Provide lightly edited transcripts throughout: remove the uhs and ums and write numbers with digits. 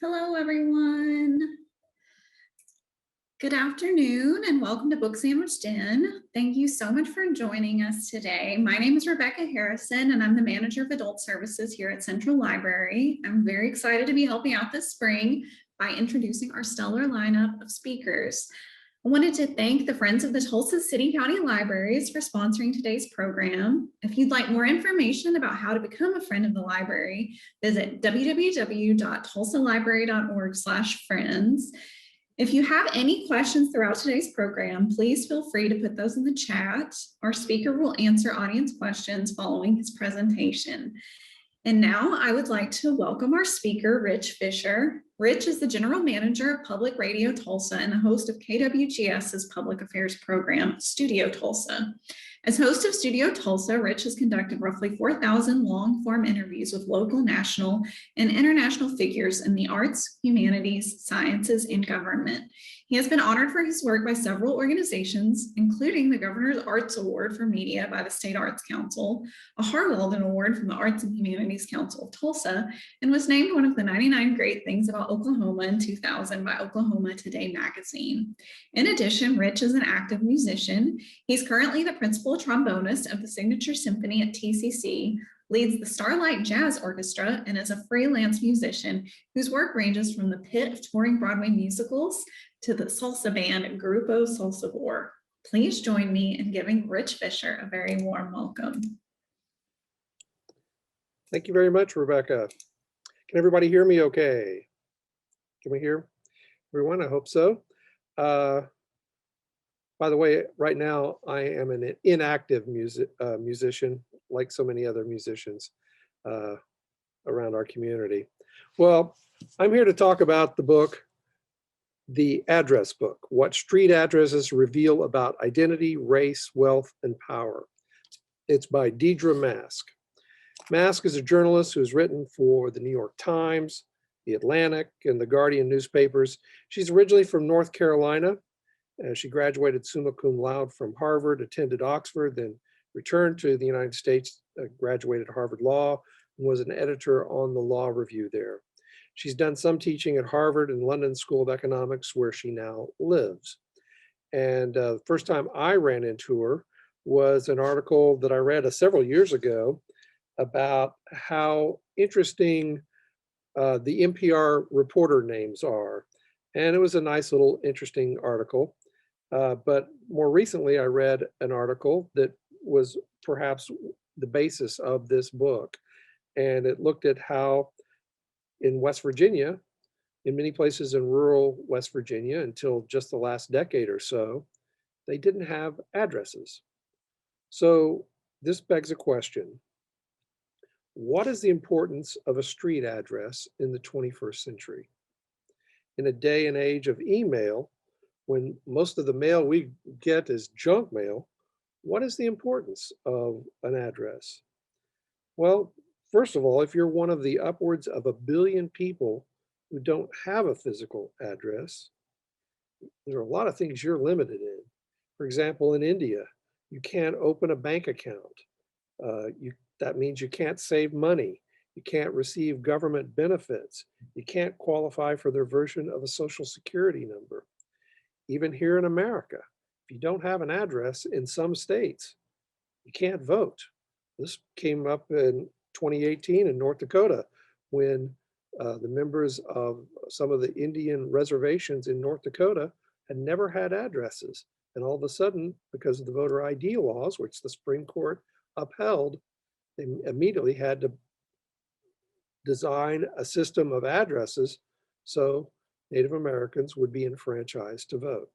Hello, everyone. Good afternoon and welcome to Book Sandwiched In. Thank you so much for joining us today. My name is Rebecca Harrison and I'm the manager of adult services here at Central Library. I'm very excited to be helping out this spring by introducing our stellar lineup of speakers. I wanted to thank the Friends of the Tulsa City County Libraries for sponsoring today's program. If you'd like more information about how to become a friend of the library, visit www.tulsalibrary.org/friends. If you have any questions throughout today's program, please feel free to put those in the chat. Our speaker will answer audience questions following his presentation. And now I would like to welcome our speaker, Rich Fisher. Rich is the General Manager of Public Radio Tulsa and the host of KWGS's Public Affairs program, Studio Tulsa. As host of Studio Tulsa, Rich has conducted roughly 4,000 long-form interviews with local, national, and international figures in the arts, humanities, sciences, and government. He has been honored for his work by several organizations, including the Governor's Arts Award for Media by the State Arts Council, a Harwelden Award from the Arts and Humanities Council of Tulsa, and was named one of the 99 Great Things About Oklahoma in 2000 by Oklahoma Today magazine. In addition, Rich is an active musician. He's currently the principal trombonist of the Signature Symphony at TCC, leads the Starlight Jazz Orchestra, and is a freelance musician whose work ranges from the pit of touring Broadway musicals to the salsa band Grupo Salsabor. Please join me in giving Rich Fisher a very warm welcome. Thank you very much, Rebecca. Can everybody hear me okay? Can we hear everyone? I hope so. By the way, right now I am an inactive musician, like so many other musicians around our community. Well, I'm here to talk about the book, The Address Book, What Street Addresses Reveal About Identity, Race, Wealth, and Power. It's by Deirdre Mask. Mask is a journalist who's written for the New York Times, the Atlantic, and the Guardian newspapers. She's originally from North Carolina. She graduated summa cum laude from Harvard, attended Oxford, then returned to the United States, graduated Harvard Law, and was an editor on the Law Review there. She's done some teaching at Harvard and London School of Economics, where she now lives. And the first time I ran into her was an article that I read several years ago about how interesting the NPR reporter names are. And it was a nice little interesting article. But more recently, I read an article that was perhaps the basis of this book. And it looked at how in West Virginia, in many places in rural West Virginia, until just the last decade or so, they didn't have addresses. So this begs a question. What is the importance of a street address in the 21st century? In a day and age of email, when most of the mail we get is junk mail, what is the importance of an address? Well, first of all, if you're one of the upwards of 1 billion people who don't have a physical address, there are a lot of things you're limited in. For example, in India, you can't open a bank account. That means you can't save money. You can't receive government benefits. You can't qualify for their version of a social security number. Even here in America, if you don't have an address in some states, you can't vote. This came up in 2018 in North Dakota when the members of some of the Indian reservations in North Dakota had never had addresses. And all of a sudden, because of the voter ID laws, which the Supreme Court upheld, they immediately had to design a system of addresses so Native Americans would be enfranchised to vote.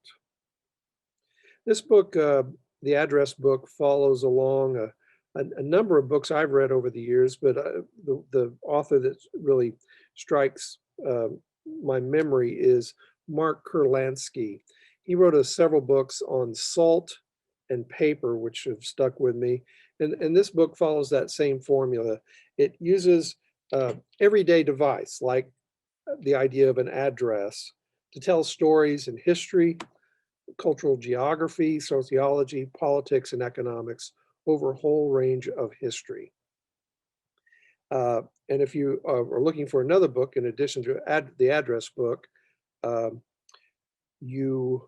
This book, The Address Book, follows along a number of books I've read over the years, but the author that really strikes my memory is Mark Kurlansky. He wrote several books on salt and paper, which have stuck with me. And this book follows that same formula. It uses everyday device, like the idea of an address, to tell stories in history, cultural geography, sociology, politics, and economics over a whole range of history. And if you are looking for another book in addition to the address book, um, you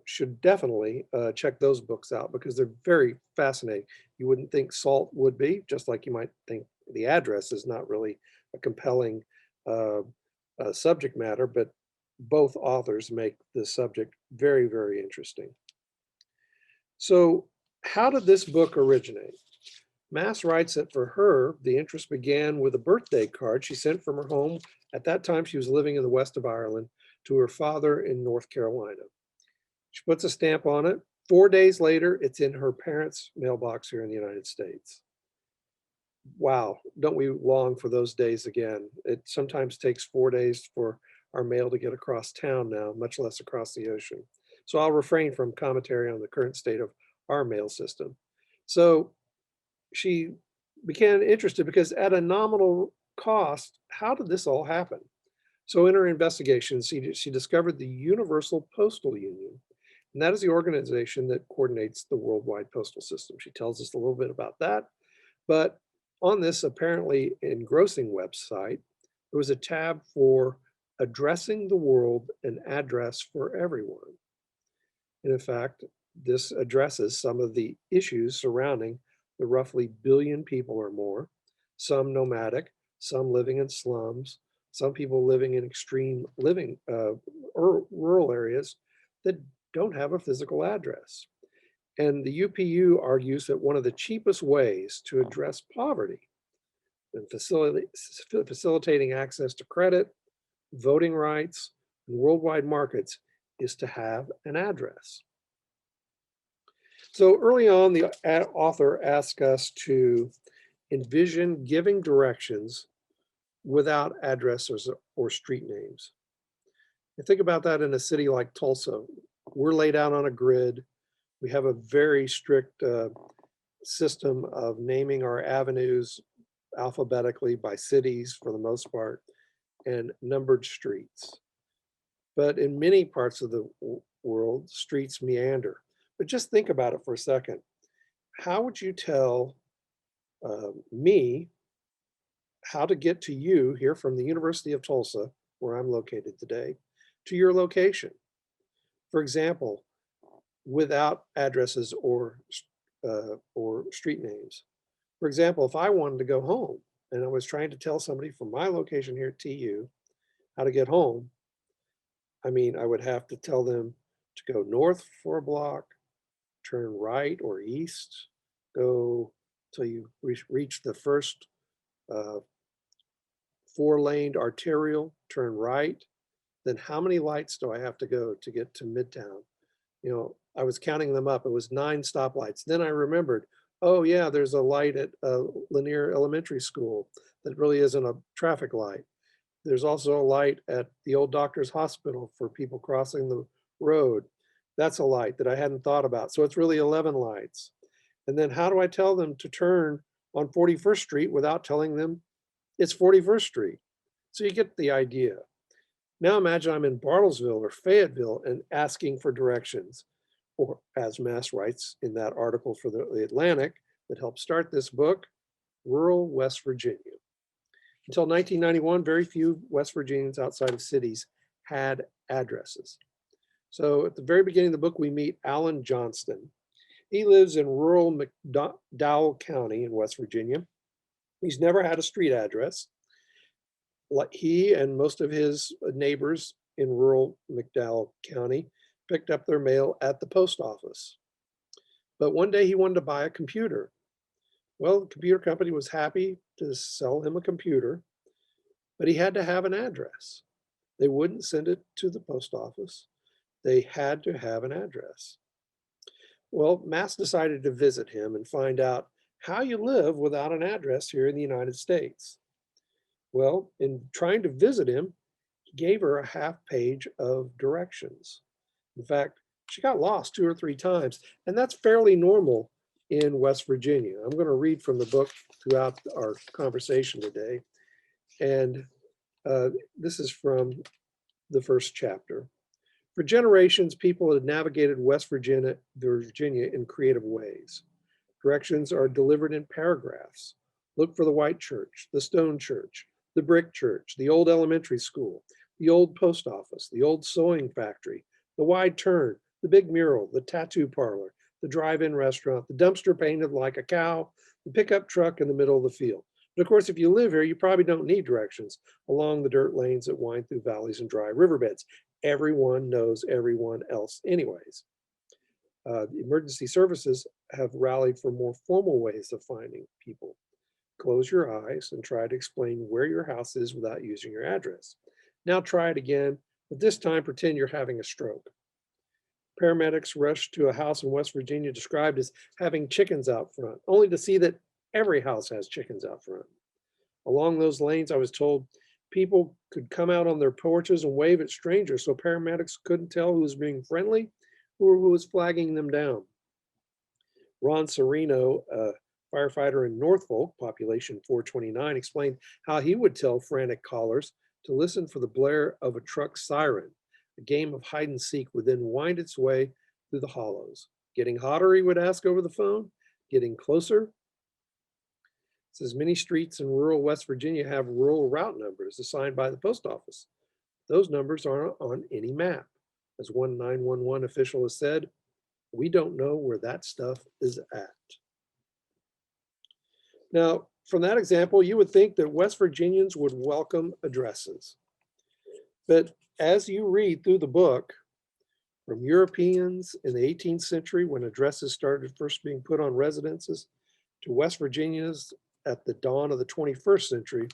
should definitely check those books out because they're very fascinating. You wouldn't think SALT would be, just like you might think the address is not really a compelling uh, subject matter, but both authors make the subject very, very interesting. So how did this book originate? Mass writes that for her, the interest began with a birthday card she sent from her home. At that time, she was living in the west of Ireland to her father in North Carolina. She puts a stamp on it. 4 days later, it's in her parents' mailbox here in the United States. Wow, don't we long for those days again? It sometimes takes 4 days for our mail to get across town now, much less across the ocean. So I'll refrain from commentary on the current state of our mail system. So she became interested because at a nominal cost, how did this all happen? So in her investigation, she discovered the Universal Postal Union, and that is the organization that coordinates the worldwide postal system. She tells us a little bit about that. But on this apparently engrossing website, there was a tab for addressing the world, an address for everyone. And in fact, this addresses some of the issues surrounding the roughly billion people or more, some nomadic, some living in slums, some people living in extreme living rural areas that don't have a physical address. And the UPU argues that one of the cheapest ways to address poverty and facilitating access to credit, voting rights, and worldwide markets is to have an address. So early on, the author asks us to envision giving directions without addresses or street names. And think about that in a city like Tulsa. We're laid out on a grid. We have a very strict system of naming our avenues alphabetically by cities for the most part and numbered streets. But in many parts of the world, streets meander. But just think about it for a second. How would you tell me how to get to you here from the University of Tulsa, where I'm located today, to your location? For example, without addresses or street names. For example, if I wanted to go home and I was trying to tell somebody from my location here at TU how to get home, I mean, I would have to tell them to go north for a block, turn right or east, go till you reach the first 4-laned arterial, turn right. Then how many lights do I have to go to get to Midtown? You know, I was counting them up. It was 9 stoplights. Then I remembered, oh yeah, there's a light at Lanier Elementary School that really isn't a traffic light. There's also a light at the old doctor's hospital for people crossing the road. That's a light that I hadn't thought about. So it's really 11 lights. And then how do I tell them to turn on 41st Street without telling them it's 41st Street? So you get the idea. Now imagine I'm in Bartlesville or Fayetteville and asking for directions, or as Mass writes in that article for the Atlantic that helped start this book, rural West Virginia. Until 1991, very few West Virginians outside of cities had addresses. So at the very beginning of the book, we meet Alan Johnston. He lives in rural McDowell County in West Virginia. He's never had a street address. Like he and most of his neighbors in rural McDowell County picked up their mail at the post office. But one day he wanted to buy a computer. Well, the computer company was happy to sell him a computer, but he had to have an address. They wouldn't send it to the post office. They had to have an address. Well, Mass decided to visit him and find out how you live without an address here in the United States. Well, in trying to visit him, he gave her a half page of directions. In fact, she got lost 2 or 3 times, and that's fairly normal in West Virginia. I'm going to read from the book throughout our conversation today. And this is from the first chapter. For generations, people had navigated West Virginia in creative ways. Directions are delivered in paragraphs, Look for the white church, the stone church, the brick church, the old elementary school, the old post office, the old sewing factory, the wide turn, the big mural, the tattoo parlor, the drive-in restaurant, the dumpster painted like a cow, the pickup truck in the middle of the field. But of course, if you live here, you probably don't need directions along the dirt lanes that wind through valleys and dry riverbeds. Everyone knows everyone else anyways. The emergency services have rallied for more formal ways of finding people. Close your eyes and try to explain where your house is without using your address. Now try it again, but this time pretend you're having a stroke. Paramedics rushed to a house in West Virginia described as having chickens out front, only to see that every house has chickens out front. Along those lanes, I was told people could come out on their porches and wave at strangers, so paramedics couldn't tell who was being friendly or who was flagging them down. Ron Sereno, a firefighter in Norfolk, population 429, explained how he would tell frantic callers to listen for the blare of a truck siren. A game of hide and seek would then wind its way through the hollows. Getting hotter, he would ask over the phone. Getting closer. Says many streets in rural West Virginia have rural route numbers assigned by the post office. Those numbers aren't on any map. As one 911 official has said, we don't know where that stuff is at. Now, from that example, you would think that West Virginians would welcome addresses. But as you read through the book, from Europeans in the 18th century when addresses started first being put on residences, to West Virginians at the dawn of the 21st century,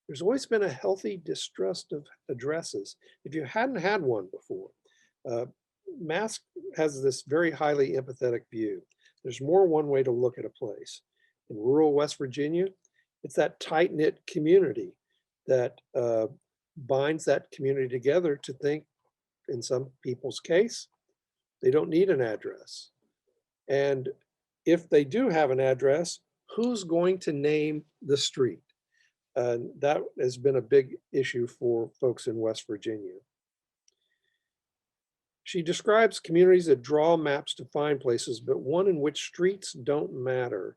there's always been a healthy distrust of addresses. If you hadn't had one before, Mask has this very highly empathetic view. There's more one way to look at a place. In rural West Virginia, it's that tight-knit community that binds that community together to think, in some people's case, they don't need an address. And if they do have an address, who's going to name the street? That has been a big issue for folks in West Virginia. She describes communities that draw maps to find places, but one in which streets don't matter,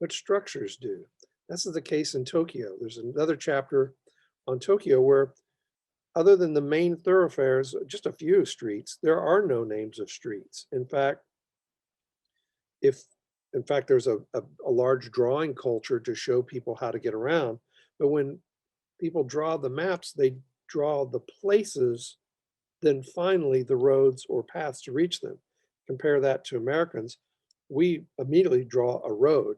but structures do. This is the case in Tokyo. There's another chapter on Tokyo where, other than the main thoroughfares, just a few streets, there are no names of streets. In fact, there's a large drawing culture to show people how to get around. But when people draw the maps, they draw the places, then finally the roads or paths to reach them. Compare that to Americans. We immediately draw a road,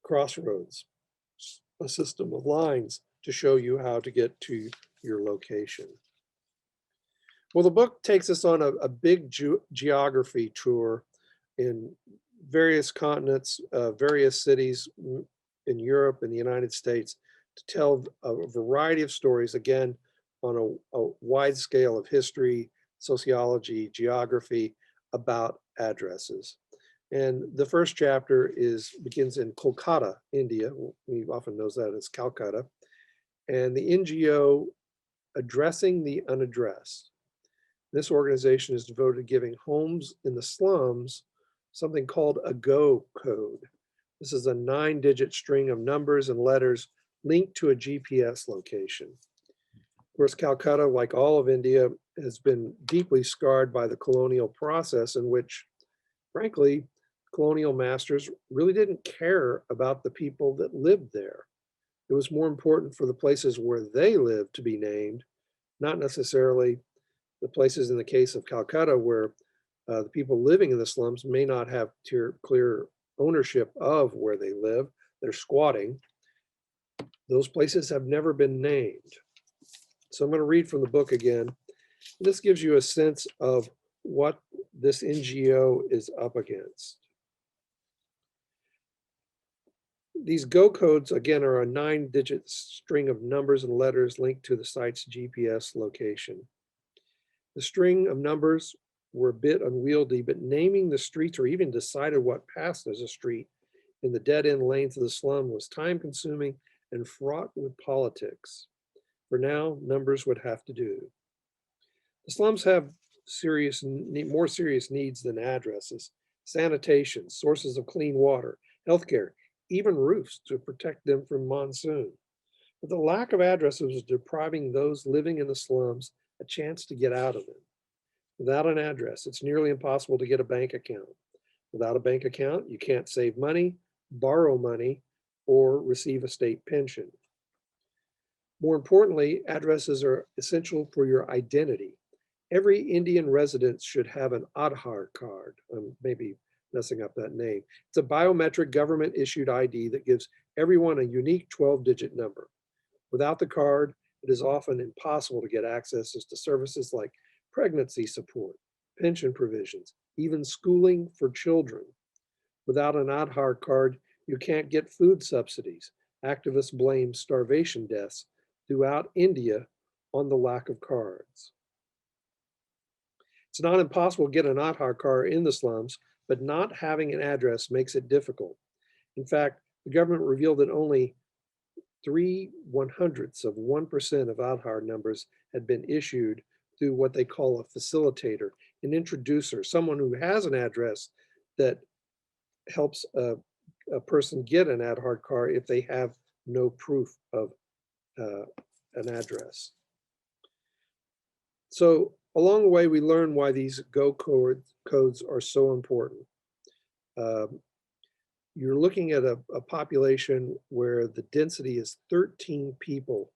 crossroads, a system of lines to show you how to get to your location. Well, the book takes us on a big geography tour in various continents, various cities in Europe and the United States to tell a variety of stories, again, on a wide scale of history, sociology, geography, about addresses. And the first chapter begins in Kolkata, India. We often know that as Calcutta. And the NGO Addressing the Unaddressed. This organization is devoted to giving homes in the slums something called a GO code. This is a 9-digit string of numbers and letters linked to a GPS location. Of course, Calcutta, like all of India, has been deeply scarred by the colonial process in which, frankly, colonial masters really didn't care about the people that lived there. It was more important for the places where they lived to be named, not necessarily the places in the case of Calcutta where the people living in the slums may not have clear ownership of where they live. They're squatting. Those places have never been named. So I'm going to read from the book again. This gives you a sense of what this NGO is up against. These GO codes, again, are a 9-digit string of numbers and letters linked to the site's GPS location. The string of numbers were a bit unwieldy, but naming the streets or even decided what passed as a street in the dead-end lanes of the slum was time-consuming and fraught with politics. For now, numbers would have to do. The slums have more serious needs than addresses: sanitation, sources of clean water, healthcare, even roofs to protect them from monsoon. But the lack of addresses was depriving those living in the slums a chance to get out of them. Without an address, it's nearly impossible to get a bank account. Without a bank account, you can't save money, borrow money, or receive a state pension. More importantly, addresses are essential for your identity. Every Indian resident should have an Aadhaar card. I'm maybe messing up that name. It's a biometric government issued ID that gives everyone a unique 12-digit number. Without the card, it is often impossible to get access to services like pregnancy support, pension provisions, even schooling for children. Without an Aadhaar card, you can't get food subsidies. Activists blame starvation deaths throughout India on the lack of cards. It's not impossible to get an Aadhaar card in the slums, but not having an address makes it difficult. In fact, the government revealed that only 0.03% of Aadhaar numbers had been issued through what they call a facilitator, an introducer, someone who has an address that helps a person get an Aadhaar card if they have no proof of an address. So along the way, we learn why these Go codes are so important. You're looking at a population where the density is 13 people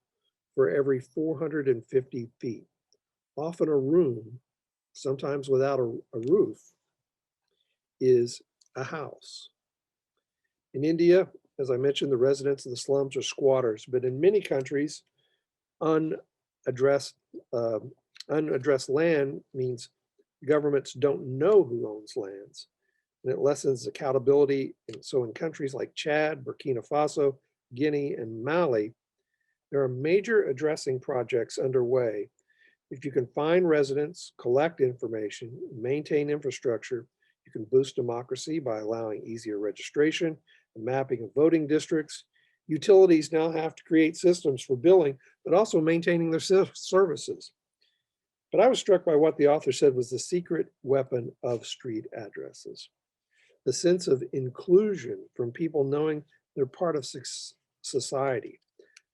for every 450 feet. Often a room, sometimes without a roof, is a house. In India, as I mentioned, the residents of the slums are squatters, but in many countries, unaddressed land means governments don't know who owns lands, and it lessens accountability. And so in countries like Chad, Burkina Faso, Guinea, and Mali, there are major addressing projects underway. If you can find residents, collect information, maintain infrastructure, you can boost democracy by allowing easier registration and mapping of voting districts. Utilities now have to create systems for billing, but also maintaining their services. But I was struck by what the author said was the secret weapon of street addresses. The sense of inclusion from people knowing they're part of society,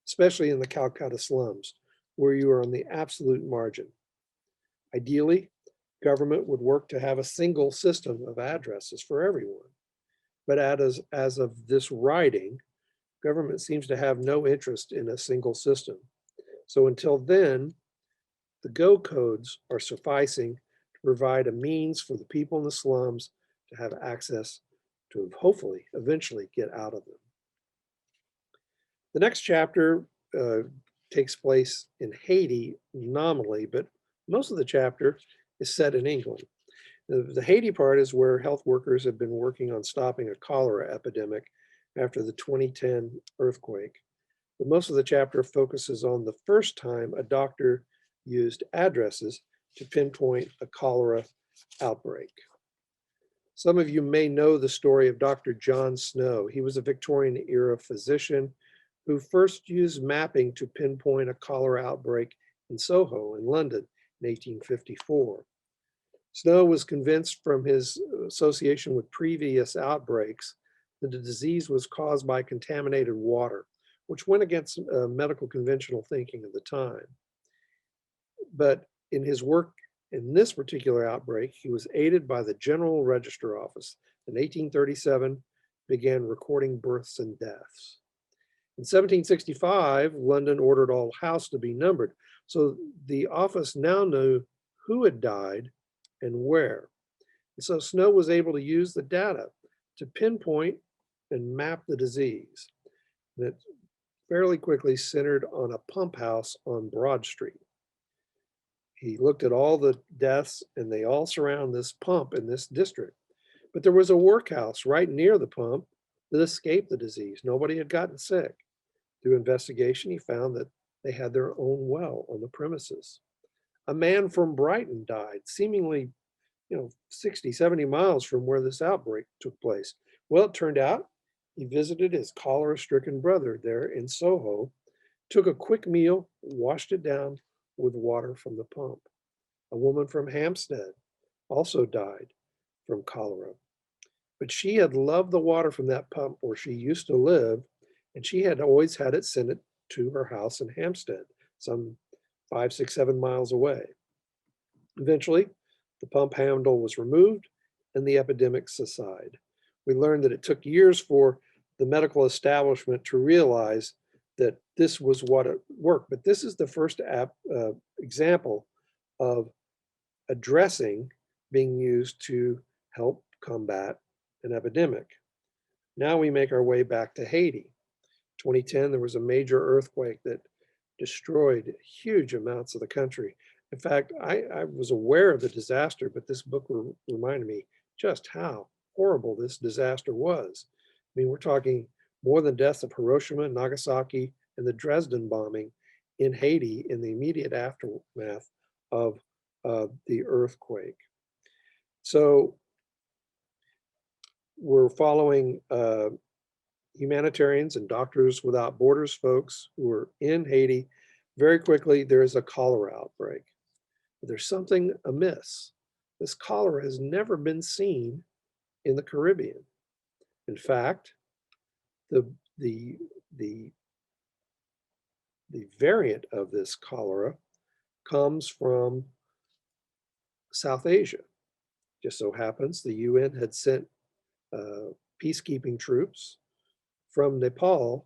especially in the Calcutta slums, where you are on the absolute margin. Ideally, government would work to have a single system of addresses for everyone. But as of this writing, government seems to have no interest in a single system. So until then, the Go codes are sufficing to provide a means for the people in the slums to have access to hopefully eventually get out of them. The next chapter takes place in Haiti nominally, but most of the chapter is set in England. The Haiti part is where health workers have been working on stopping a cholera epidemic after the 2010 earthquake. But most of the chapter focuses on the first time a doctor used addresses to pinpoint a cholera outbreak. Some of you may know the story of Dr. John Snow. He was a Victorian era physician who first used mapping to pinpoint a cholera outbreak in Soho in London in 1854. Snow was convinced from his association with previous outbreaks that the disease was caused by contaminated water, which went against medical conventional thinking at the time. But in his work in this particular outbreak, he was aided by the General Register Office. In 1837, began recording births and deaths. In 1765, London ordered all houses to be numbered. So the office now knew who had died and where. And so Snow was able to use the data to pinpoint and map the disease. And it fairly quickly centered on a pump house on Broad Street. He looked at all the deaths and they all surround this pump in this district. But there was a workhouse right near the pump that escaped the disease. Nobody had gotten sick. Through investigation, he found that they had their own well on the premises. A man from Brighton died, seemingly 60, 70 miles from where this outbreak took place. Well, it turned out he visited his cholera-stricken brother there in Soho, took a quick meal, washed it down with water from the pump. A woman from Hampstead also died from cholera. but she had loved the water from that pump where she used to live, and she had always had it sent it to her house in Hampstead, some 5, 6, 7 miles away. Eventually, the pump handle was removed and the epidemic subsided. We learned that it took years for the medical establishment to realize that this was what it worked. But this is the first example of a dressing being used to help combat an epidemic. Now we make our way back to Haiti. 2010, there was a major earthquake that destroyed huge amounts of the country. In fact, I was aware of the disaster, but this book reminded me just how horrible this disaster was. I mean, we're talking more than deaths of Hiroshima, Nagasaki, and the Dresden bombing in Haiti in the immediate aftermath of the earthquake. So we're following humanitarians and Doctors Without Borders folks who are in Haiti. Very quickly, there is a cholera outbreak. But there's something amiss. This cholera has never been seen in the Caribbean. In fact, the variant of this cholera comes from South Asia. Just so happens the UN had sent peacekeeping troops from Nepal,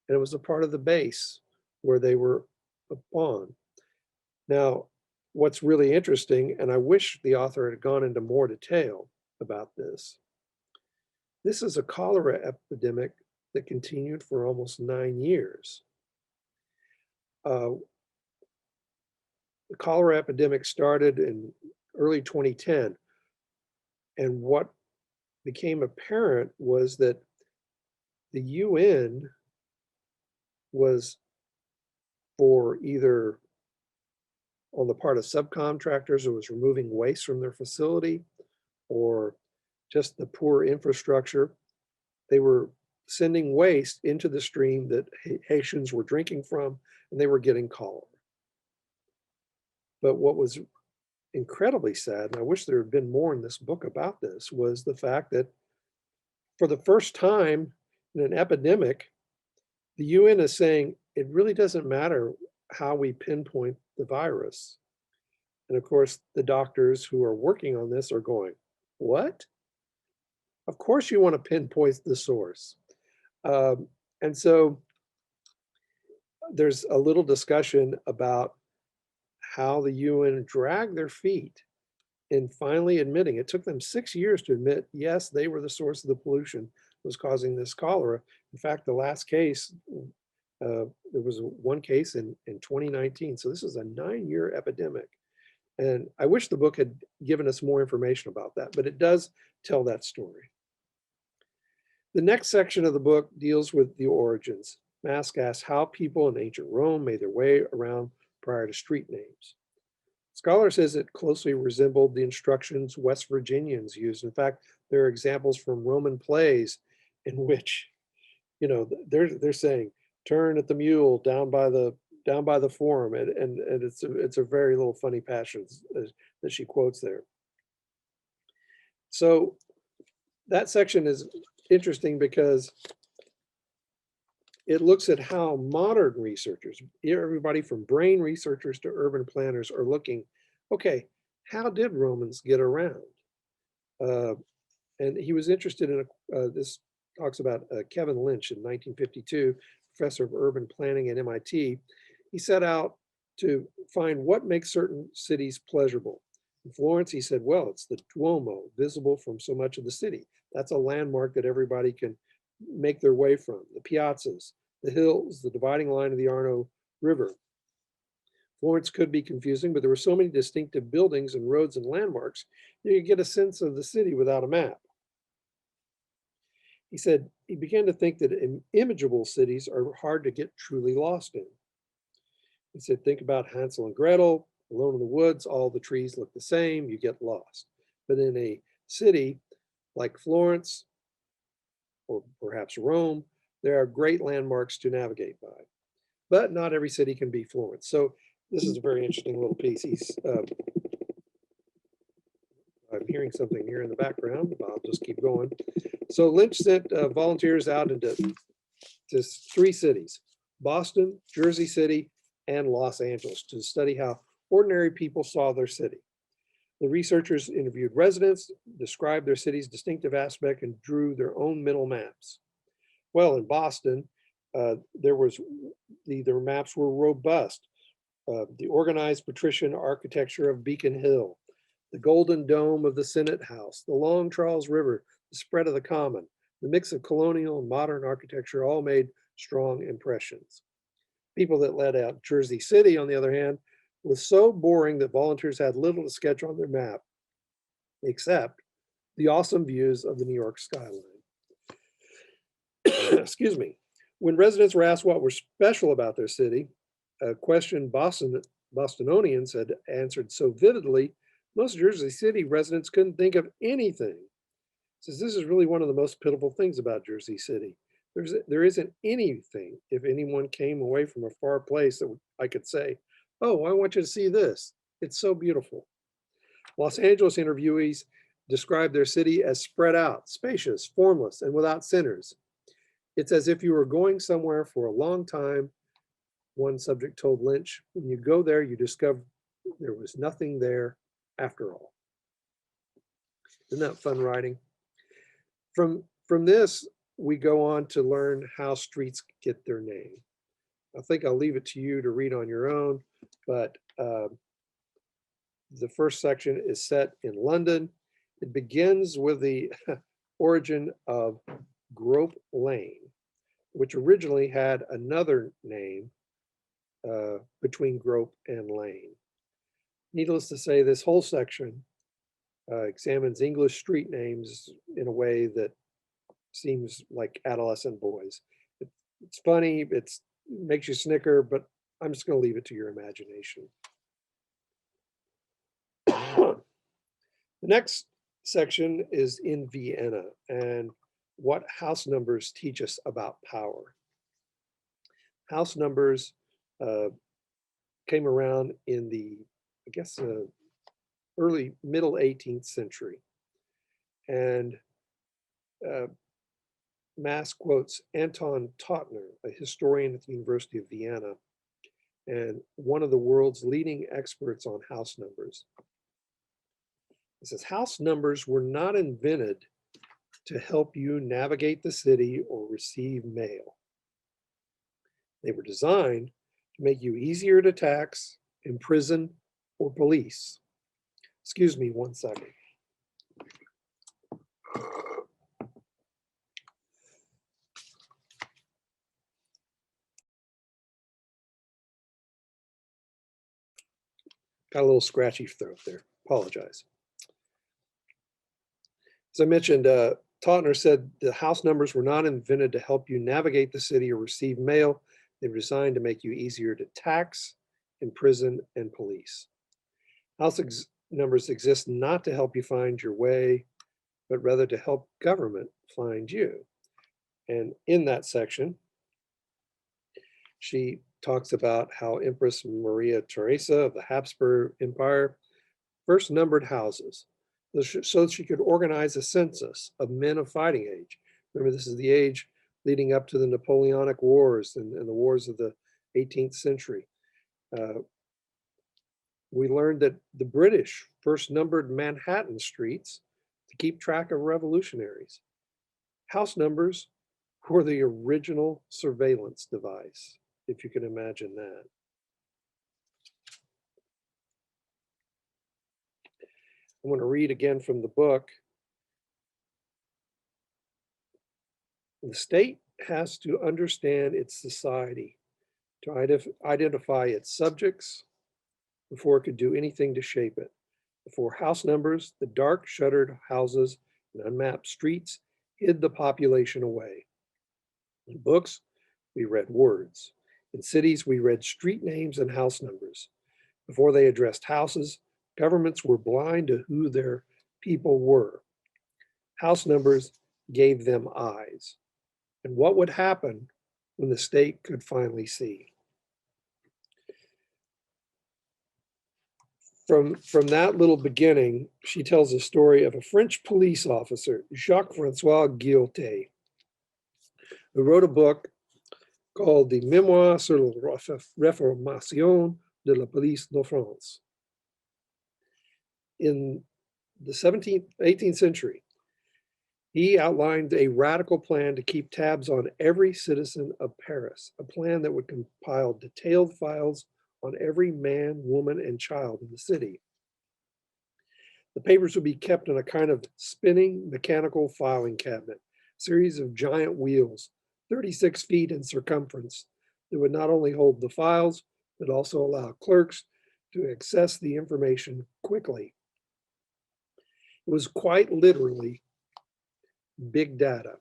and it was a part of the base where they were upon. Now, what's really interesting, and I wish the author had gone into more detail about this, this is a cholera epidemic that continued for almost 9 years. The cholera epidemic started in early 2010, and what became apparent was that the UN was, for either on the part of subcontractors who was removing waste from their facility, or just the poor infrastructure, they were sending waste into the stream that Haitians were drinking from, and they were getting cholera. But what was incredibly sad, and I wish there had been more in this book about this, was the fact that for the first time in an epidemic, the UN is saying it really doesn't matter how we pinpoint the virus. And of course, the doctors who are working on this are going, what? Of course you want to pinpoint the source. And so there's a little discussion about how the UN dragged their feet in finally admitting, it took them 6 years to admit, yes, they were the source of the pollution was causing this cholera. In fact, the last case, there was one case in 2019. So this is a 9-year epidemic. And I wish the book had given us more information about that, but it does tell that story. The next section of the book deals with the origins. Mask asks how people in ancient Rome made their way around prior to street names. Scholar says it closely resembled the instructions West Virginians used. In fact, there are examples from Roman plays in which, they're saying, turn at the mule down by the forum, and it's a very little funny passage that she quotes there. So that section is interesting because it looks at how modern researchers, everybody from brain researchers to urban planners, are looking, okay, how did Romans get around? And he was interested in, this talks about Kevin Lynch in 1952, professor of urban planning at MIT. He set out to find what makes certain cities pleasurable. In Florence, he said, well, it's the Duomo, visible from so much of the city. That's a landmark that everybody can make their way from. The piazzas, the hills, the dividing line of the Arno River. Florence could be confusing, but there were so many distinctive buildings and roads and landmarks, you could get a sense of the city without a map. He said he began to think that imageable cities are hard to get truly lost in. He said, think about Hansel and Gretel, alone in the woods, all the trees look the same, you get lost. But in a city like Florence, or perhaps Rome, there are great landmarks to navigate by. But not every city can be Florence. So this is a very interesting little piece. I I'm hearing something here in the background, but I'll just keep going. So Lynch sent volunteers out into to 3 cities, Boston, Jersey City, and Los Angeles, to study how ordinary people saw their city. The researchers interviewed residents, described their city's distinctive aspect, and drew their own mental maps. Well, in Boston, their maps were robust. The organized patrician architecture of Beacon Hill, the golden dome of the Senate House, the long Charles River, the spread of the Common, the mix of colonial and modern architecture all made strong impressions. People that led out Jersey City, on the other hand, was so boring that volunteers had little to sketch on their map, except the awesome views of the New York skyline. Excuse me. When residents were asked what was special about their city, a question Bostonians had answered so vividly, most Jersey City residents couldn't think of anything. Says this is really one of the most pitiful things about Jersey City. There isn't anything, if anyone came away from a far place, that I could say, oh, I want you to see this. It's so beautiful. Los Angeles interviewees described their city as spread out, spacious, formless, and without sinners. It's as if you were going somewhere for a long time. One subject told Lynch, when you go there, you discover there was nothing there after all. Isn't that fun writing? From this, we go on to learn how streets get their name. I think I'll leave it to you to read on your own, but the first section is set in London. It begins with the origin of Grope Lane, which originally had another name between Grope and Lane. Needless to say, this whole section examines English street names in a way that seems like adolescent boys. It's funny, it makes you snicker, but I'm just going to leave it to your imagination. The next section is in Vienna and what house numbers teach us about power. House numbers came around in the, I guess, early middle 18th century. And Mass quotes Anton Tautner, a historian at the University of Vienna, and one of the world's leading experts on house numbers. He says, house numbers were not invented to help you navigate the city or receive mail. They were designed to make you easier to tax, imprison, or police. Excuse me 1 second. Got a little scratchy throat there. Apologize. As I mentioned, Tautner said the house numbers were not invented to help you navigate the city or receive mail. They were designed to make you easier to tax, imprison, and police. House numbers exist not to help you find your way, but rather to help government find you. And in that section, she talks about how Empress Maria Theresa of the Habsburg Empire first numbered houses so she could organize a census of men of fighting age. Remember, this is the age leading up to the Napoleonic Wars and the wars of the 18th century. We learned that the British first numbered Manhattan streets to keep track of revolutionaries. House numbers were the original surveillance device, if you can imagine that. I'm going to read again from the book. The state has to understand its society, to identify its subjects before it could do anything to shape it. Before house numbers, the dark shuttered houses and unmapped streets hid the population away. In books, we read words. In cities, we read street names and house numbers. Before they addressed houses, governments were blind to who their people were. House numbers gave them eyes. And what would happen when the state could finally see? from that little beginning, she tells the story of a French police officer, Jacques-François Guillotet, who wrote a book called the Memoires sur la Réformation de la Police de France. In the 18th century, he outlined a radical plan to keep tabs on every citizen of Paris, a plan that would compile detailed files on every man, woman, and child in the city. The papers would be kept in a kind of spinning mechanical filing cabinet, a series of giant wheels, 36 feet in circumference, that would not only hold the files, but also allow clerks to access the information quickly. It was quite literally big data.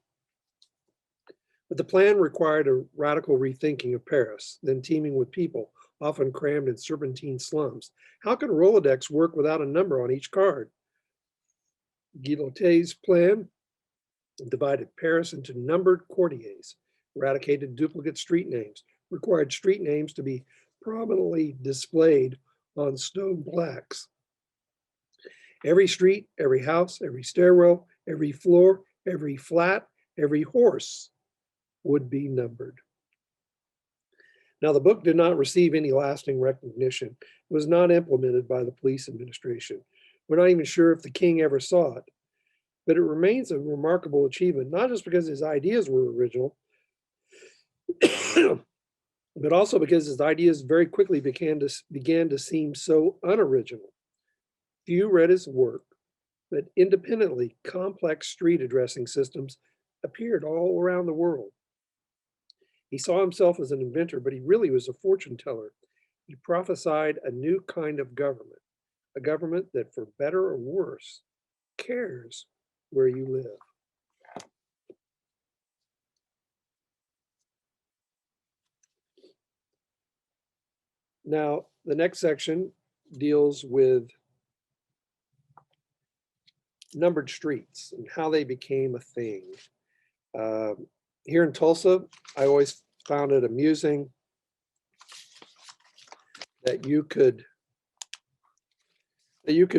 But the plan required a radical rethinking of Paris, then teeming with people, often crammed in serpentine slums. How can Rolodex work without a number on each card? Guillotet's plan divided Paris into numbered quartiers, eradicated duplicate street names, required street names to be prominently displayed on stone plaques. Every street, every house, every stairwell, every floor, every flat, every horse would be numbered. Now, the book did not receive any lasting recognition. It was not implemented by the police administration. We're not even sure if the king ever saw it. But it remains a remarkable achievement, not just because his ideas were original, but also because his ideas very quickly began to seem so unoriginal. Few read his work, but independently, complex street addressing systems appeared all around the world. He saw himself as an inventor, but he really was a fortune teller. He prophesied a new kind of government, a government that, for better or worse, cares where you live. Now, the next section deals with numbered streets and how they became a thing. Here in Tulsa, I always found it amusing that you could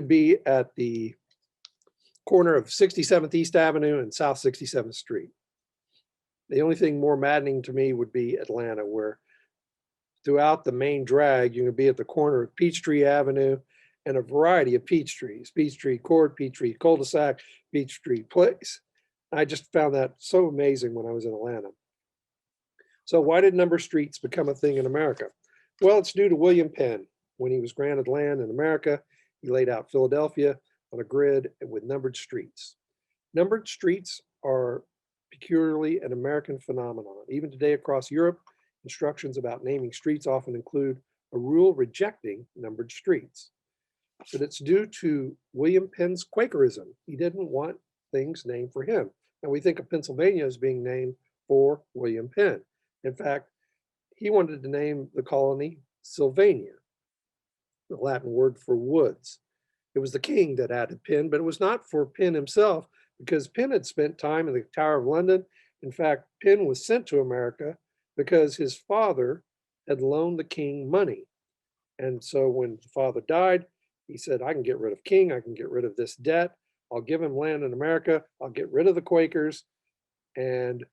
be at the corner of 67th East Avenue and South 67th Street. The only thing more maddening to me would be Atlanta, where throughout the main drag, you can be at the corner of Peachtree Avenue and a variety of peach trees, Peachtree Court, Peachtree Cul-de-sac, Peachtree Place. I just found that so amazing when I was in Atlanta. So why did number streets become a thing in America? Well, it's due to William Penn. When he was granted land in America, he laid out Philadelphia on a grid with numbered streets. Numbered streets are peculiarly an American phenomenon. Even today across Europe, instructions about naming streets often include a rule rejecting numbered streets. But it's due to William Penn's Quakerism. He didn't want things named for him. And we think of Pennsylvania as being named for William Penn. In fact, he wanted to name the colony Sylvania, the Latin word for woods. It was the king that added Penn, but it was not for Penn himself, because Penn had spent time in the Tower of London. In fact, Penn was sent to America because his father had loaned the king money. And so when the father died, he said, I can get rid of king, I can get rid of this debt, I'll give him land in America, I'll get rid of the Quakers, and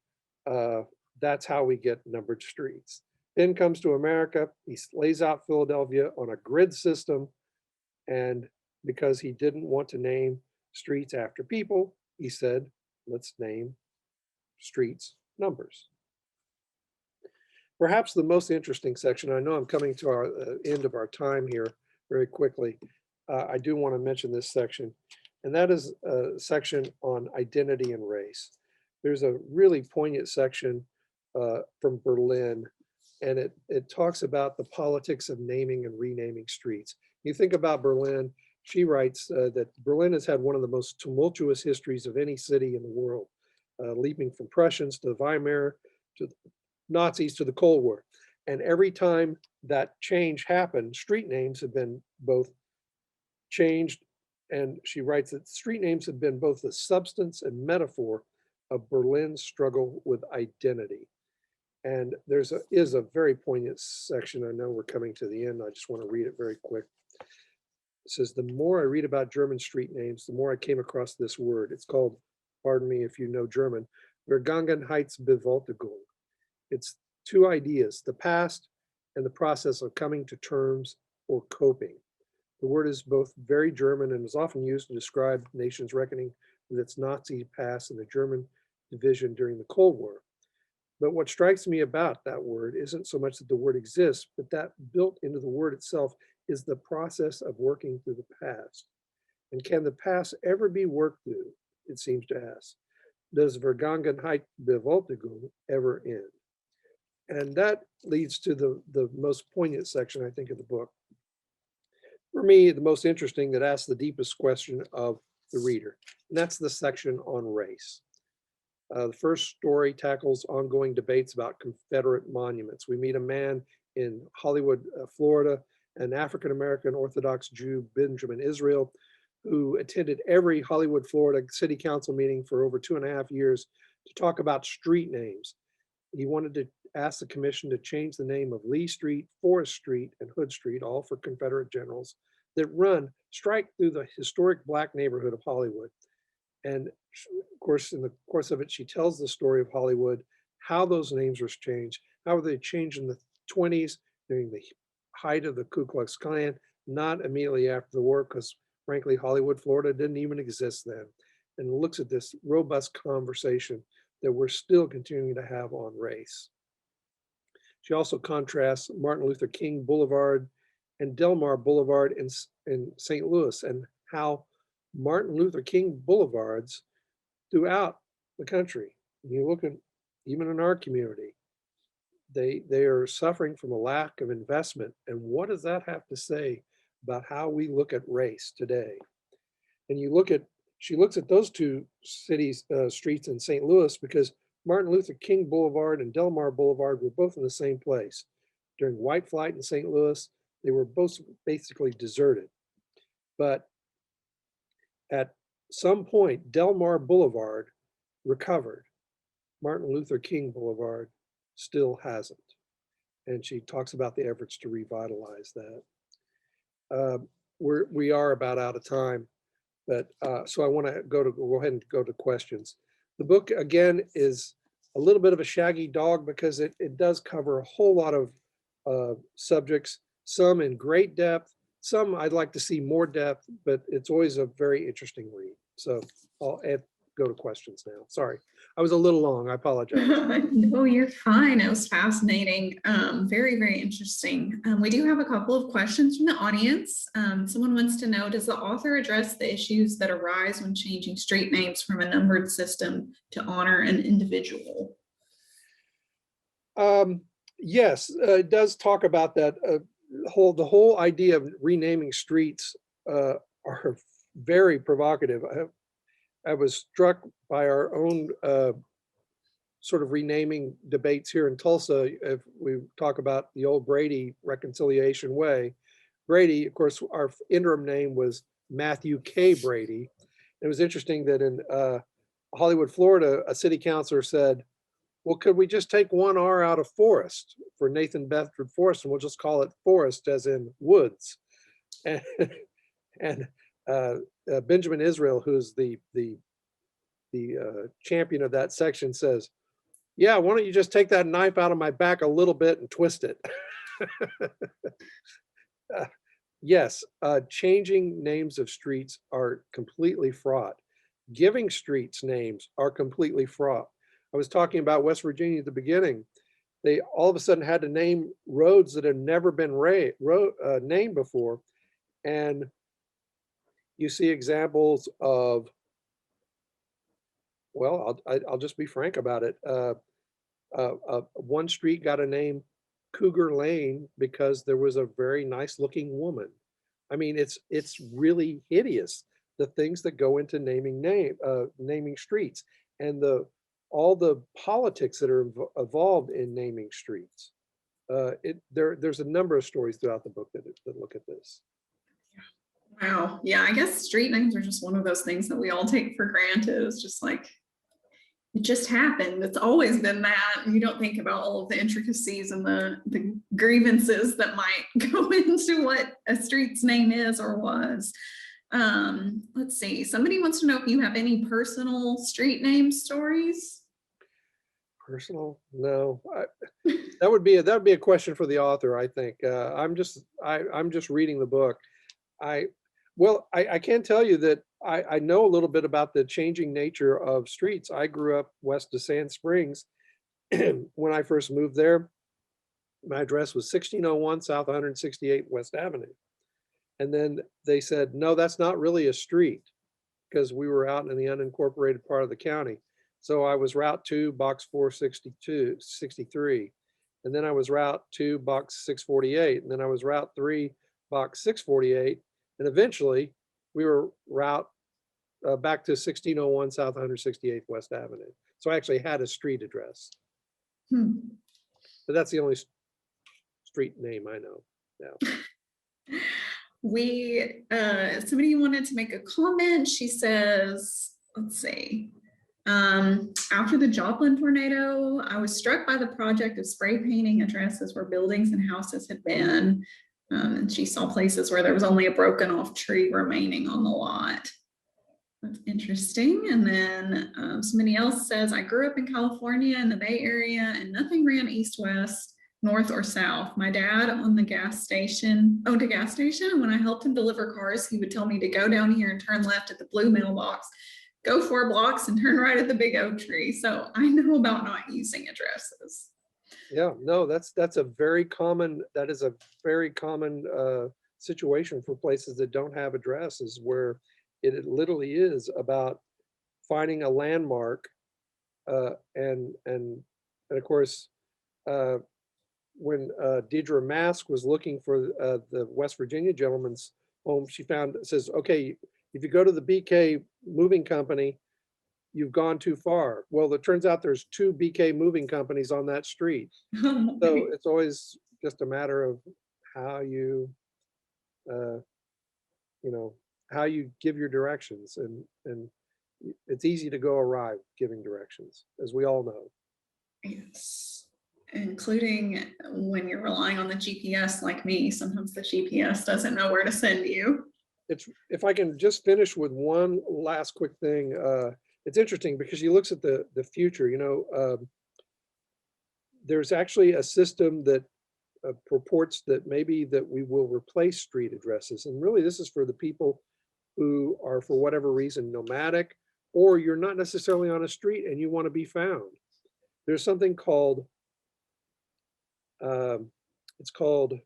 that's how we get numbered streets. Penn comes to America, he lays out Philadelphia on a grid system, and because he didn't want to name streets after people, he said, let's name streets numbers. Perhaps the most interesting section, I know I'm coming to our end of our time here very quickly. I do want to mention this section, and that is a section on identity and race. There's a really poignant section from Berlin, and it talks about the politics of naming and renaming streets. You think about Berlin, she writes that Berlin has had one of the most tumultuous histories of any city in the world, leaping from Prussians to Weimar to Nazis to the Cold War. And every time that change happened, street names have been both changed, and she writes that street names have been both the substance and metaphor of Berlin's struggle with identity. And is a very poignant section. I know we're coming to the end. I just want to read it very quick. It says, the more I read about German street names, the more I came across this word. It's called, pardon me if you know German, Vergangenheitsbewältigung. It's two ideas, the past and the process of coming to terms or coping. The word is both very German and is often used to describe nations reckoning with its Nazi past and the German division during the Cold War. But what strikes me about that word isn't so much that the word exists, but that built into the word itself is the process of working through the past. And can the past ever be worked through? It seems to ask. Does Vergangenheitsbewältigung ever end? And that leads to the most poignant section, I think, of the book. For me, the most interesting, that asks the deepest question of the reader, and that's the section on race. The first story tackles ongoing debates about Confederate monuments. We meet a man in Hollywood, Florida, an African-American Orthodox Jew, Benjamin Israel, who attended every Hollywood, Florida city council meeting for over 2.5 years to talk about street names. He wanted to ask the commission to change the name of Lee Street, Forest Street, and Hood Street, all for Confederate generals, that run strike through the historic Black neighborhood of Hollywood. And of course, in the course of it, she tells the story of Hollywood, how those names were changed, how they changed in the 20s during the height of the Ku Klux Klan, not immediately after the war, because frankly, Hollywood, Florida didn't even exist then, and looks at this robust conversation that we're still continuing to have on race. She also contrasts Martin Luther King Boulevard and Delmar Boulevard in St. Louis, and how Martin Luther King boulevards throughout the country. You look at, even in our community, they are suffering from a lack of investment. And what does that have to say about how we look at race today? And you look at, she looks at those two cities, streets in St. Louis, because Martin Luther King Boulevard and Delmar Boulevard were both in the same place. During White Flight in St. Louis, they were both basically deserted. But at some point, Delmar Boulevard recovered. Martin Luther King Boulevard still hasn't. And she talks about the efforts to revitalize that. We are about out of time, but so I want to go ahead and go to questions. The book, again, is a little bit of a shaggy dog because it does cover a whole lot of subjects, some in great depth, some I'd like to see more depth, but it's always a very interesting read. So I'll go to questions now. Sorry, I was a little long. I apologize. No, you're fine. It was fascinating. Very, very interesting. We do have a couple of questions from the audience. Someone wants to know, does the author address the issues that arise when changing street names from a numbered system to honor an individual? Yes, it does talk about that. The whole idea of renaming streets are very provocative. I was struck by our own sort of renaming debates here in Tulsa. If we talk about the old Brady Reconciliation Way, Brady, of course, our interim name was Matthew K. Brady. It was interesting that in Hollywood, Florida, a city councilor said, well, could we just take one R out of Forest for Nathan Bedford Forrest, and we'll just call it Forest, as in woods. And Benjamin Israel, who's the champion of that section, says, yeah, why don't you just take that knife out of my back a little bit and twist it? Yes, changing names of streets are completely fraught. Giving streets names are completely fraught. I was talking about West Virginia at the beginning. They all of a sudden had to name roads that had never been named before. And you see examples of, well, I'll just be frank about it. One street got a name Cougar Lane because there was a very nice looking woman. I mean, it's really hideous, the things that go into naming streets, and all the politics that are involved in naming streets. There's a number of stories throughout the book that look at this. Wow. Yeah, I guess street names are just one of those things that we all take for granted. It's just like, it just happened. It's always been that. You don't think about all of the intricacies and the grievances that might go into what a street's name is or was. Let's see. Somebody wants to know if you have any personal street name stories. Personal? No, that would be a question for the author, I think. I'm just reading the book. I can tell you that I know a little bit about the changing nature of streets. I grew up west of Sand Springs. When I first moved there, my address was 1601 South 168 West Avenue. And then they said, no, that's not really a street, because we were out in the unincorporated part of the county. So I was Route 2, Box 463. And then I was Route 2, Box 648. And then I was Route 3, Box 648. And eventually we were route back to 1601 South 168 West Avenue. So I actually had a street address. But that's the only street name I know now. Somebody wanted to make a comment. She says, let's see. After the Joplin tornado, I was struck by the project of spray painting addresses where buildings and houses had been. And she saw places where there was only a broken off tree remaining on the lot. That's interesting. And then somebody else says, I grew up in California in the Bay Area and nothing ran east, west, north, or south. My dad owned a gas station. And when I helped him deliver cars, he would tell me to go down here and turn left at the blue mailbox, go 4 blocks and turn right at the big oak tree. So I know about not using addresses. Yeah, no, that is a very common situation for places that don't have addresses, where it literally is about finding a landmark. And of course, when Deirdre Mask was looking for the West Virginia gentleman's home, she found, it says, okay, if you go to the BK Moving Company, you've gone too far. Well, it turns out there's 2 BK moving companies on that street. So it's always just a matter of how you, how you give your directions, and it's easy to go awry giving directions, as we all know. Yes, including when you're relying on the GPS like me. Sometimes the GPS doesn't know where to send you. If I can just finish with one last quick thing. It's interesting because she looks at the future. There's actually a system that purports that maybe that we will replace street addresses. And really, this is for the people who are, for whatever reason, nomadic, or you're not necessarily on a street and you want to be found. There's something called, it's called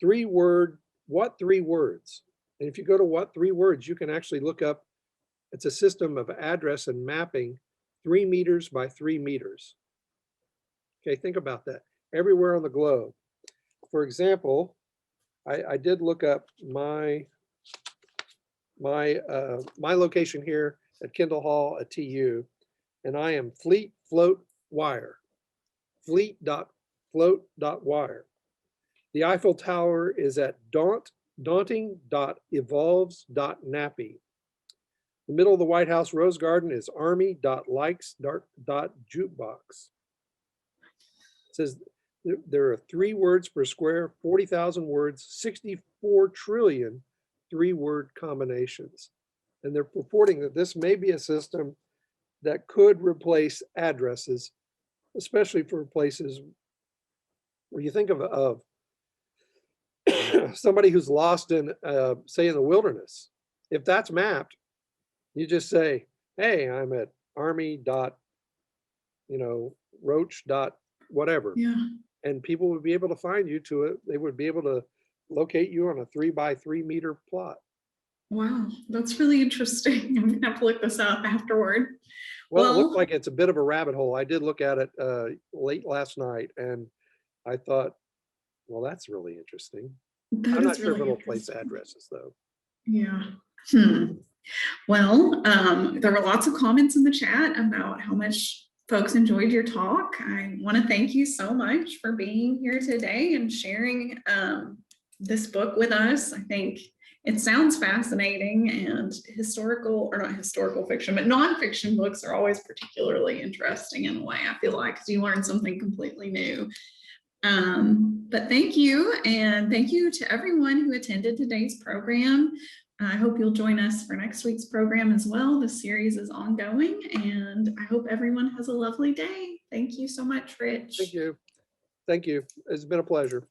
What 3 Words? And if you go to What 3 Words, you can actually look up, it's a system of address and mapping 3 meters by 3 meters. Okay, think about that. Everywhere on the globe. For example, I did look up my location here at Kendall Hall at TU, and I am Fleet Float Wire. Fleet.float.wire. The Eiffel Tower is at daunting.evolves.nappy. The middle of the White House Rose Garden is army.likes.jukebox. It says there are 3 words per square, 40,000 words, 64 trillion 3-word combinations. And they're purporting that this may be a system that could replace addresses, especially for places where you think of somebody who's lost in, say, in the wilderness. If that's mapped, you just say, hey, I'm at army.roach. Whatever. Yeah. And people would be able to find you to it. They would be able to locate you on a 3 by 3 meter plot. Wow, that's really interesting. I'm gonna have to look this up afterward. Well, it looks like it's a bit of a rabbit hole. I did look at it late last night, and I thought, well, that's really interesting. I'm not sure if it'll place addresses, though. Yeah. Well, there were lots of comments in the chat about how much folks enjoyed your talk. I want to thank you so much for being here today and sharing this book with us. I think it sounds fascinating, and historical, or not historical fiction, but nonfiction books are always particularly interesting in a way, I feel like, because you learn something completely new. But thank you, and thank you to everyone who attended today's program. I hope you'll join us for next week's program as well. The series is ongoing, and I hope everyone has a lovely day. Thank you so much, Rich. Thank you. Thank you. It's been a pleasure.